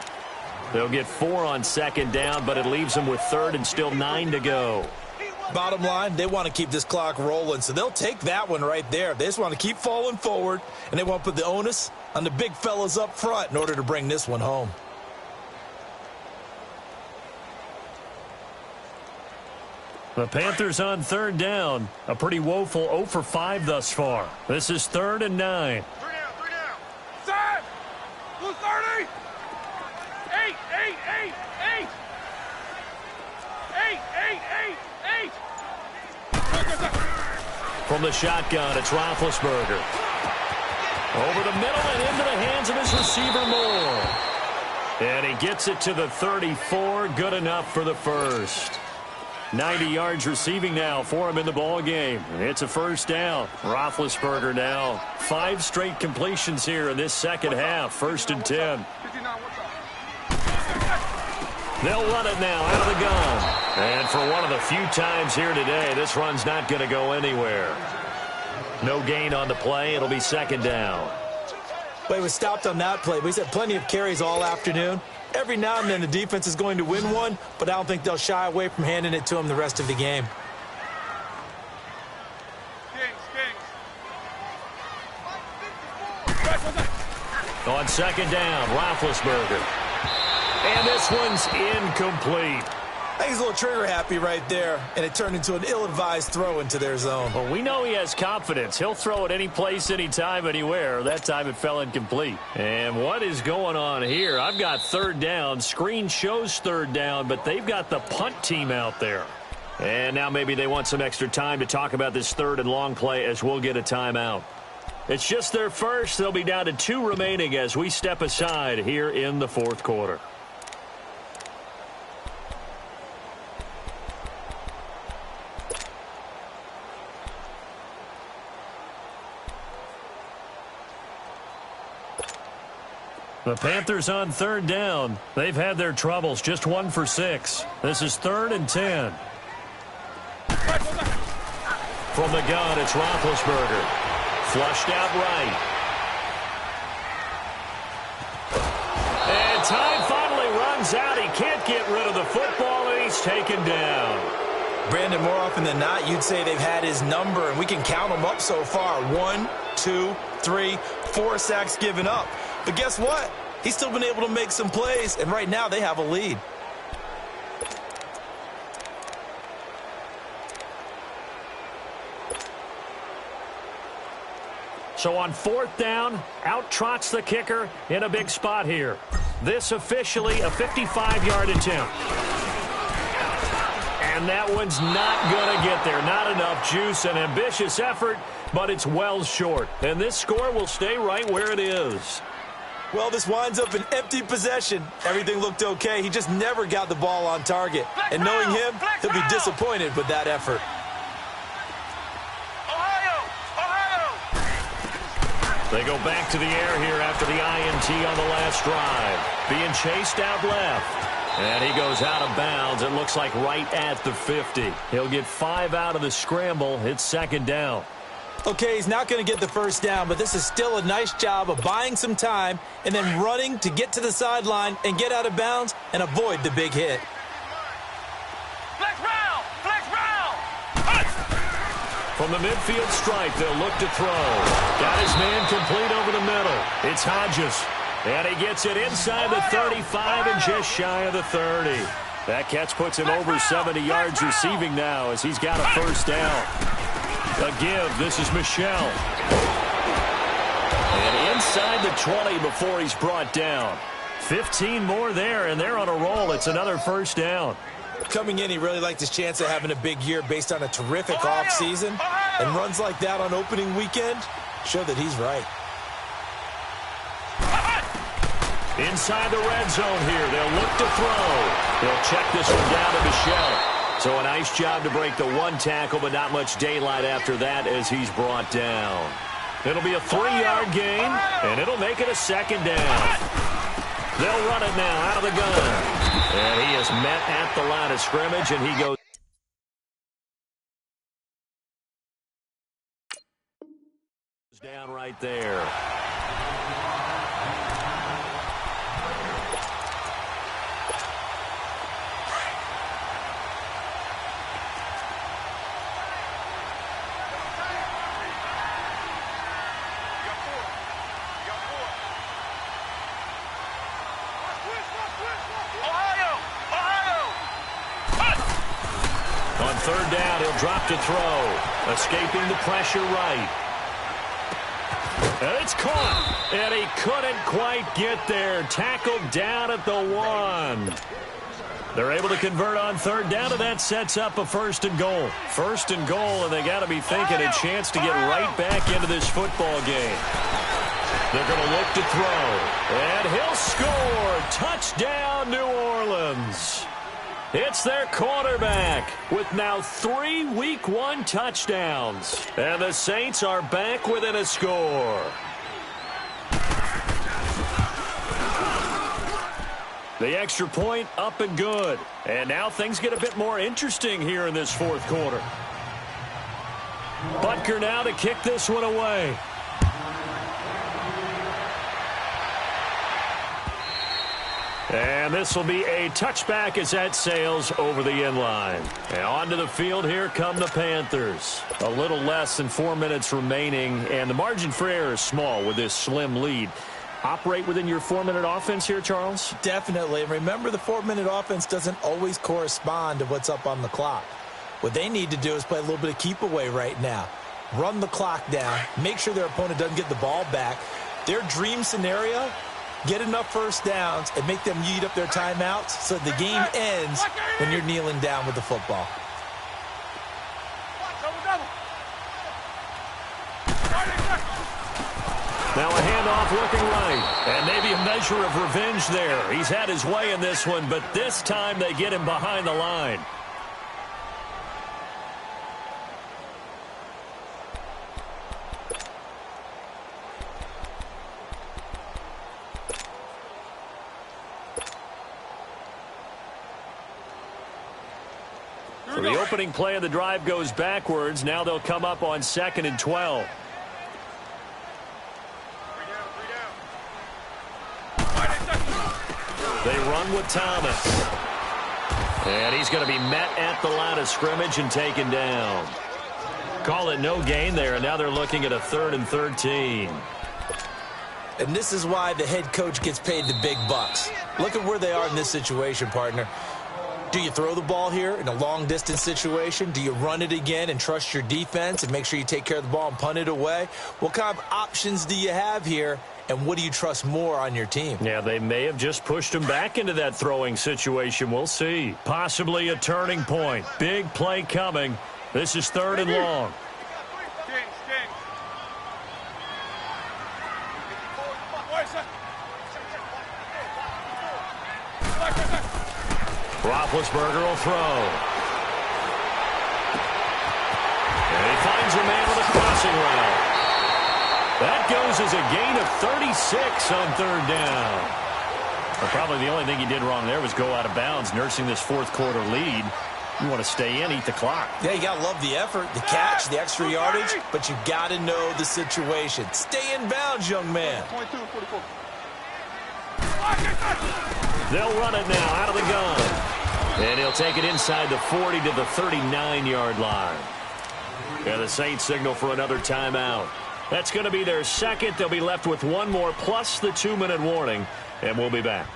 They'll get 4 on 2nd down, but it leaves them with 3rd and still 9 to go. Bottom line, they want to keep this clock rolling, so they'll take that one right there. They just want to keep falling forward, and they want to put the onus on the big fellas up front in order to bring this one home. The Panthers on 3rd down. A pretty woeful 0 for 5 thus far. This is 3rd and 9. 3 down. Side. Blue 30. 8. 8. From the shotgun, it's Roethlisberger. Over the middle and into the hands of his receiver, Moore. And he gets it to the 34. Good enough for the first. 90 yards receiving now for him in the ball game. It's a first down. Roethlisberger now 5 straight completions here in this second half. 1st and 10. They'll run it now out of the gun. And for one of the few times here today, this run's not going to go anywhere. No gain on the play. It'll be 2nd down. But he was stopped on that play. But he's had plenty of carries all afternoon. Every now and then the defense is going to win one, but I don't think they'll shy away from handing it to him the rest of the game. On 2nd down, Roethlisberger. And this one's incomplete. I think he's a little trigger happy right there, and it turned into an ill-advised throw into their zone. Well, we know he has confidence. He'll throw it any place, anytime, anywhere. That time it fell incomplete. And what is going on here? I've got 3rd down. Screen shows 3rd down, but they've got the punt team out there. And now maybe they want some extra time to talk about this 3rd and long play as we'll get a timeout. It's just their first. They'll be down to 2 remaining as we step aside here in the 4th quarter. The Panthers on 3rd down. They've had their troubles. Just 1 for 6. This is 3rd and 10. From the gun, it's Roethlisberger. Flushed out right. And time finally runs out. He can't get rid of the football, and he's taken down. Brandon, more often than not, you'd say they've had his number, and we can count them up so far. 1, 2, 3, 4 sacks given up. But guess what? He's still been able to make some plays, and right now they have a lead. So on 4th down, out trots the kicker in a big spot here. This officially a 55-yard attempt. And that one's not going to get there. Not enough juice. An ambitious effort, but it's well short. And this score will stay right where it is. Well, this winds up an empty possession. Everything looked okay. He just never got the ball on target. And knowing him, he'll be disappointed with that effort. They go back to the air here after the INT on the last drive. Being chased out left. And he goes out of bounds. It looks like right at the 50. He'll get 5 out of the scramble. It's 2nd down. Okay, he's not going to get the first down, but this is still a nice job of buying some time and then running to get to the sideline and get out of bounds and avoid the big hit. Flex round! From the midfield stripe, they'll look to throw. Got his man complete over the middle. It's Hodges. And he gets it inside the 35 and just shy of the 30. That catch puts him over 70 yards receiving now as he's got a first down. A give. This is Michel. And inside the 20 before he's brought down. 15 more there, and they're on a roll. It's another first down. Coming in, he really liked his chance of having a big year based on a terrific offseason. And runs like that on opening weekend show that he's right. Inside the red zone here. They'll look to throw. They'll check this one down to Michel. So a nice job to break the one tackle, but not much daylight after that as he's brought down. It'll be a 3-yard gain, and it'll make it a second down. They'll run it now out of the gun. And he is met at the line of scrimmage, and he goes down right there. On third down, he'll drop to throw. Escaping the pressure right. And it's caught. And he couldn't quite get there. Tackled down at the 1. They're able to convert on third down, and that sets up a first and goal. First and goal, and they got to be thinking a chance to get right back into this football game. They're going to look to throw. And he'll score. Touchdown, New Orleans. It's their quarterback with now 3 Week 1 touchdowns. And the Saints are back within a score. The extra point up and good. And now things get a bit more interesting here in this fourth quarter. Butker now to kick this one away. And this will be a touchback as that sails over the end line. And onto the field, here come the Panthers. A little less than 4 minutes remaining, and the margin for error is small with this slim lead. Operate within your 4-minute offense here, Charles? Definitely. And remember, the 4-minute offense doesn't always correspond to what's up on the clock. What they need to do is play a little bit of keep away right now. Run the clock down. Make sure their opponent doesn't get the ball back. Their dream scenario, get enough first downs and make them eat up their timeouts so the game ends when you're kneeling down with the football. Now a handoff looking right. And maybe a measure of revenge there. He's had his way in this one, but this time they get him behind the line. So the opening play of the drive goes backwards. Now they'll come up on 2nd and 12. They run with Thomas. And he's going to be met at the line of scrimmage and taken down. Call it no gain there, and now they're looking at a 3rd and 13. And this is why the head coach gets paid the big bucks. Look at where they are in this situation, partner. Do you throw the ball here in a long-distance situation? Do you run it again and trust your defense and make sure you take care of the ball and punt it away? What kind of options do you have here, and what do you trust more on your team? Yeah, they may have just pushed him back into that throwing situation. We'll see. Possibly a turning point. Big play coming. This is 3rd and long. Roethlisberger will throw. And he finds a man with a crossing route. That goes as a gain of 36 on 3rd down. Well, probably the only thing he did wrong there was go out of bounds, nursing this fourth quarter lead. You want to stay in, eat the clock. Yeah, you got to love the effort, the catch, the extra yardage, but you got to know the situation. Stay in bounds, young man. They'll run it now out of the gun. And he'll take it inside the 40 to the 39-yard line. And the Saints signal for another timeout. That's going to be their second. They'll be left with one more plus the 2-minute warning, and we'll be back.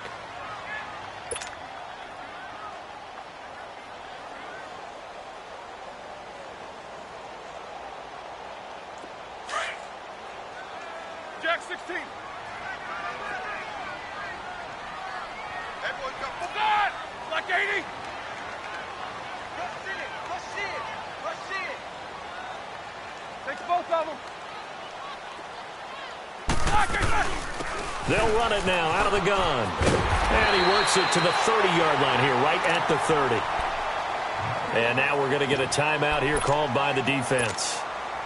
Jack 16. That boy's got full guard. Like 80. They'll run it now out of the gun. And he works it to the 30-yard line here, right at the 30. And now we're going to get a timeout here called by the defense.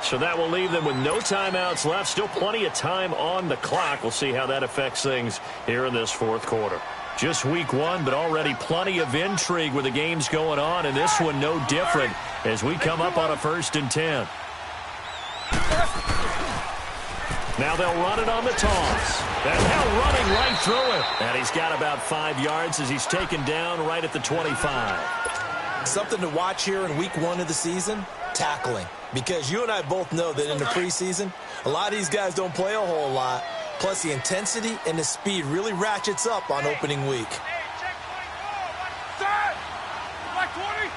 So that will leave them with no timeouts left. Still plenty of time on the clock. We'll see how that affects things here in this fourth quarter. Just week one, but already plenty of intrigue with the games going on, and this one no different as we come up on a 1st and 10. Now they'll run it on the toss. And now running right through it. And he's got about 5 yards as he's taken down right at the 25. Something to watch here in week one of the season, tackling. Because you and I both know that in the preseason, a lot of these guys don't play a whole lot. Plus, the intensity and the speed really ratchets up on opening week. Check 24. Set. Black 20.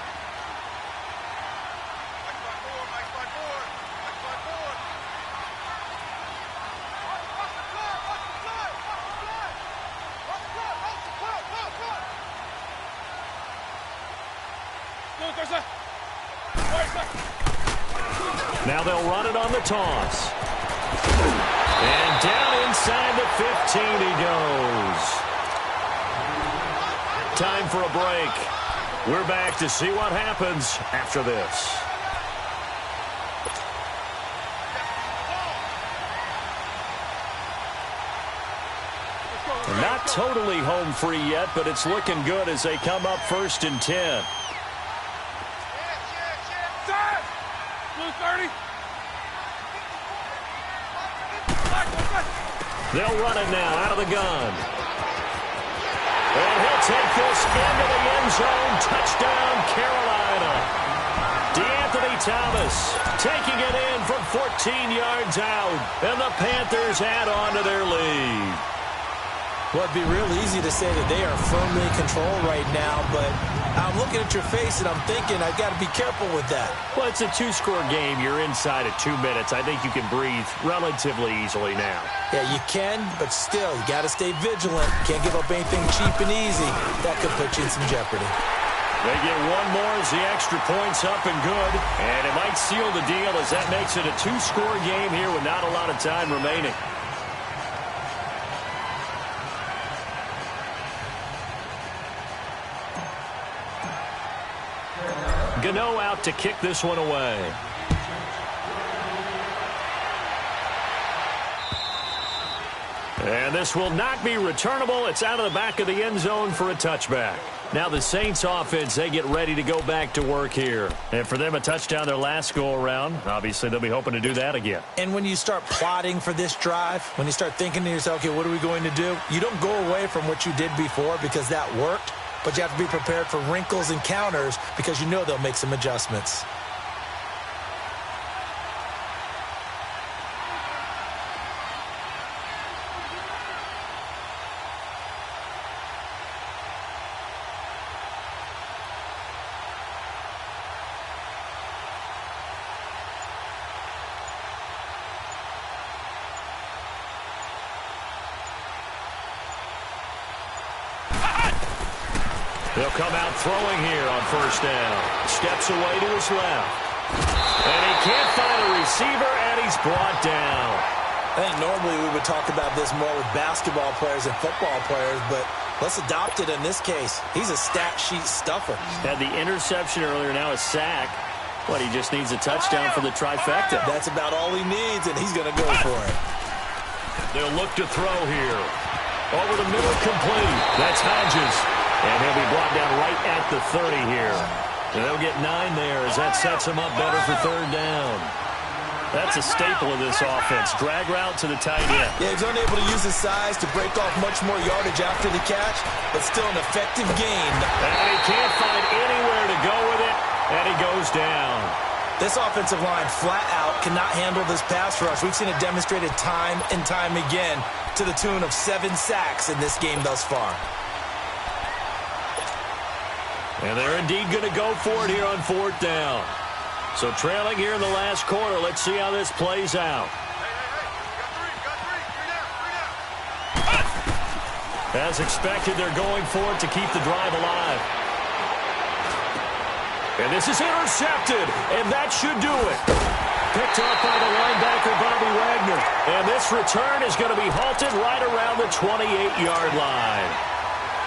Now they'll run it on the toss. And down inside the 15 he goes. Time for a break. We're back to see what happens after this. Not totally home free yet, but it's looking good as they come up 1st and 10. They'll run it now out of the gun. And he'll take this into the end zone. Touchdown, Carolina. DeAnthony Thomas taking it in from 14 yards out. And the Panthers add on to their lead. Well, it'd be real easy to say that they are firmly in control right now, but I'm looking at your face and I'm thinking I've got to be careful with that. Well, it's a 2-score game. You're inside at 2 minutes. I think you can breathe relatively easily now. Yeah, you can, but still, you got to stay vigilant. Can't give up anything cheap and easy. That could put you in some jeopardy. They get one more as the extra point's up and good. And it might seal the deal as that makes it a 2-score game here with not a lot of time remaining. Gano out to kick this one away. And this will not be returnable. It's out of the back of the end zone for a touchback. Now the Saints offense, they get ready to go back to work here. And for them, a touchdown their last go-around. Obviously, they'll be hoping to do that again. And when you start plotting for this drive, when you start thinking to yourself, okay, what are we going to do? You don't go away from what you did before because that worked. But you have to be prepared for wrinkles and counters because you know they'll make some adjustments. He'll come out throwing here on 1st down. Steps away to his left. And he can't find a receiver, and he's brought down. I think normally we would talk about this more with basketball players and football players, but let's adopt it in this case. He's a stat sheet stuffer. Had the interception earlier, now a sack. But he just needs a touchdown for the trifecta. That's about all he needs, and he's going to go for it. They'll look to throw here. Over the middle, complete. That's Hodges. And he'll be brought down right at the 30 here. And they'll get 9 there as that sets him up better for 3rd down. That's a staple of this offense. Drag route to the tight end. Yeah, he's unable to use his size to break off much more yardage after the catch, but still an effective gain. And he can't find anywhere to go with it, and he goes down. This offensive line flat out cannot handle this pass rush. We've seen it demonstrated time and time again to the tune of 7 sacks in this game thus far. And they're indeed going to go for it here on 4th down. So trailing here in the last quarter. Let's see how this plays out. As expected, they're going for it to keep the drive alive. And this is intercepted, and that should do it. Picked off by the linebacker, Bobby Wagner. And this return is going to be halted right around the 28-yard line.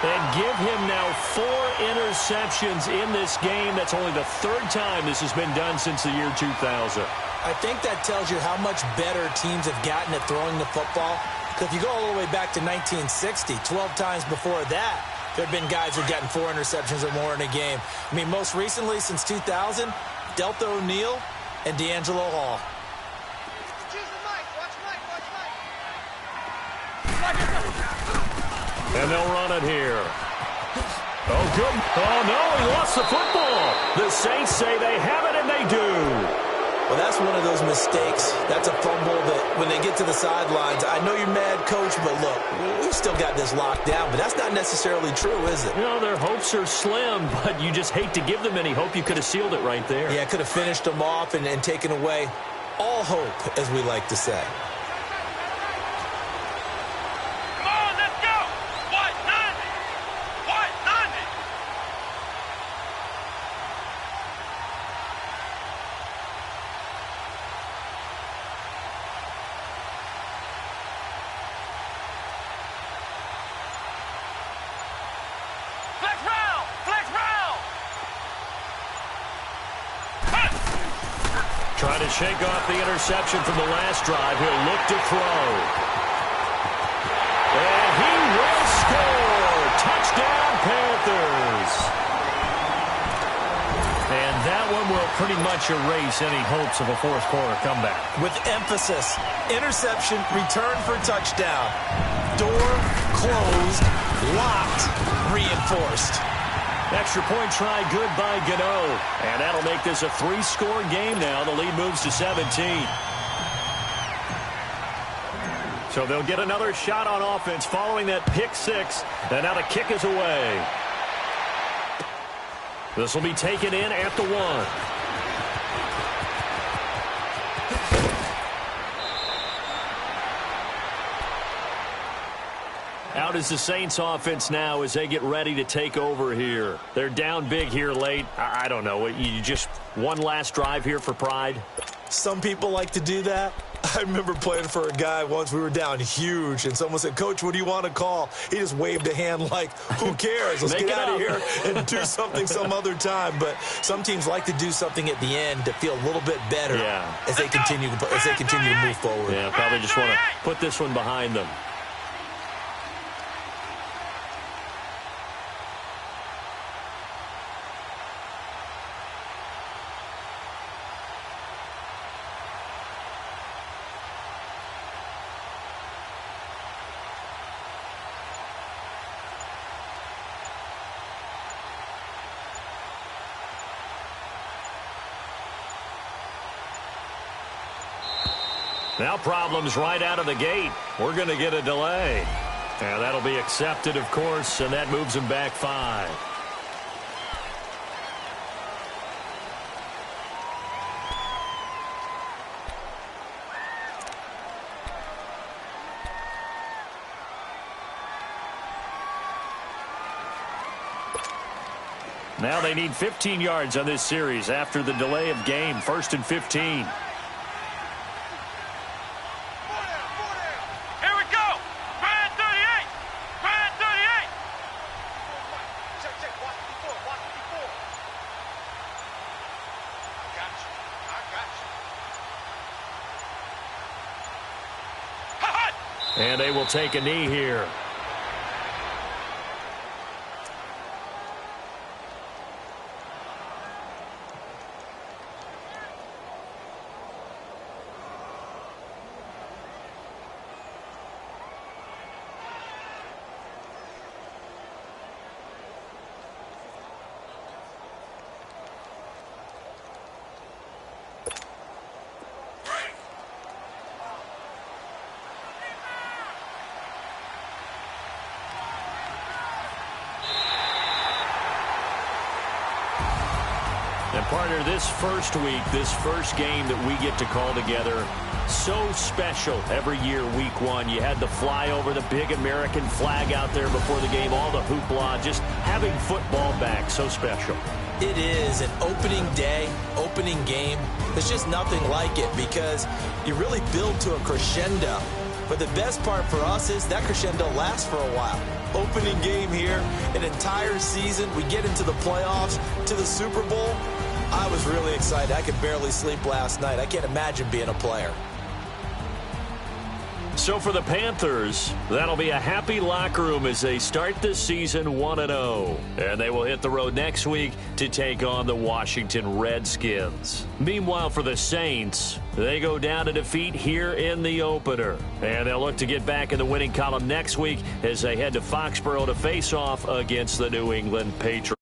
And give him now 4 interceptions in this game. That's only the 3rd time this has been done since the year 2000. I think that tells you how much better teams have gotten at throwing the football. Because if you go all the way back to 1960, 12 times before that, there have been guys who have gotten 4 interceptions or more in a game. I mean, most recently, since 2000, Delta O'Neal and D'Angelo Hall. And they'll run it here. Oh, good. Oh, no, he lost the football. The Saints say they have it, and they do. Well, that's one of those mistakes. That's a fumble that when they get to the sidelines, I know you're mad, Coach, but look, we've still got this locked down. But that's not necessarily true, is it? You know, their hopes are slim, but you just hate to give them any hope. You could have sealed it right there. Yeah, could have finished them off and taken away all hope, as we like to say. Trying to shake off the interception from the last drive. He'll look to throw. And he will score. Touchdown, Panthers. And that one will pretty much erase any hopes of a fourth quarter comeback. With emphasis, interception, return for touchdown. Door closed, locked, reinforced. Extra point try good by Gano. And that'll make this a 3-score game now. The lead moves to 17. So they'll get another shot on offense following that pick 6. And now the kick is away. This will be taken in at the 1. Out is the Saints offense now as they get ready to take over here. They're down big here late. I don't know. You just one last drive here for pride? Some people like to do that. I remember playing for a guy once. We were down huge, and someone said, "Coach, what do you want to call?" He just waved a hand like, who cares? Let's get out of here and do something some other time. But some teams like to do something at the end to feel a little bit better as they continue to move forward. Yeah, probably just want to put this one behind them. Now problems right out of the gate. We're going to get a delay. And that'll be accepted, of course, and that moves them back 5. Now they need 15 yards on this series after the delay of game. 1st and 15. And they will take a knee here. And partner, this first week, this first game that we get to call together, so special every year, week one. You had the flyover, the big American flag out there before the game, all the hoopla, just having football back, so special. It is an opening day, opening game. There's just nothing like it because you really build to a crescendo. But the best part for us is that crescendo lasts for a while. Opening game here, an entire season. We get into the playoffs, to the Super Bowl. I was really excited. I could barely sleep last night. I can't imagine being a player. So for the Panthers, that'll be a happy locker room as they start this season 1-0. And they will hit the road next week to take on the Washington Redskins. Meanwhile, for the Saints, they go down to defeat here in the opener. And they'll look to get back in the winning column next week as they head to Foxborough to face off against the New England Patriots.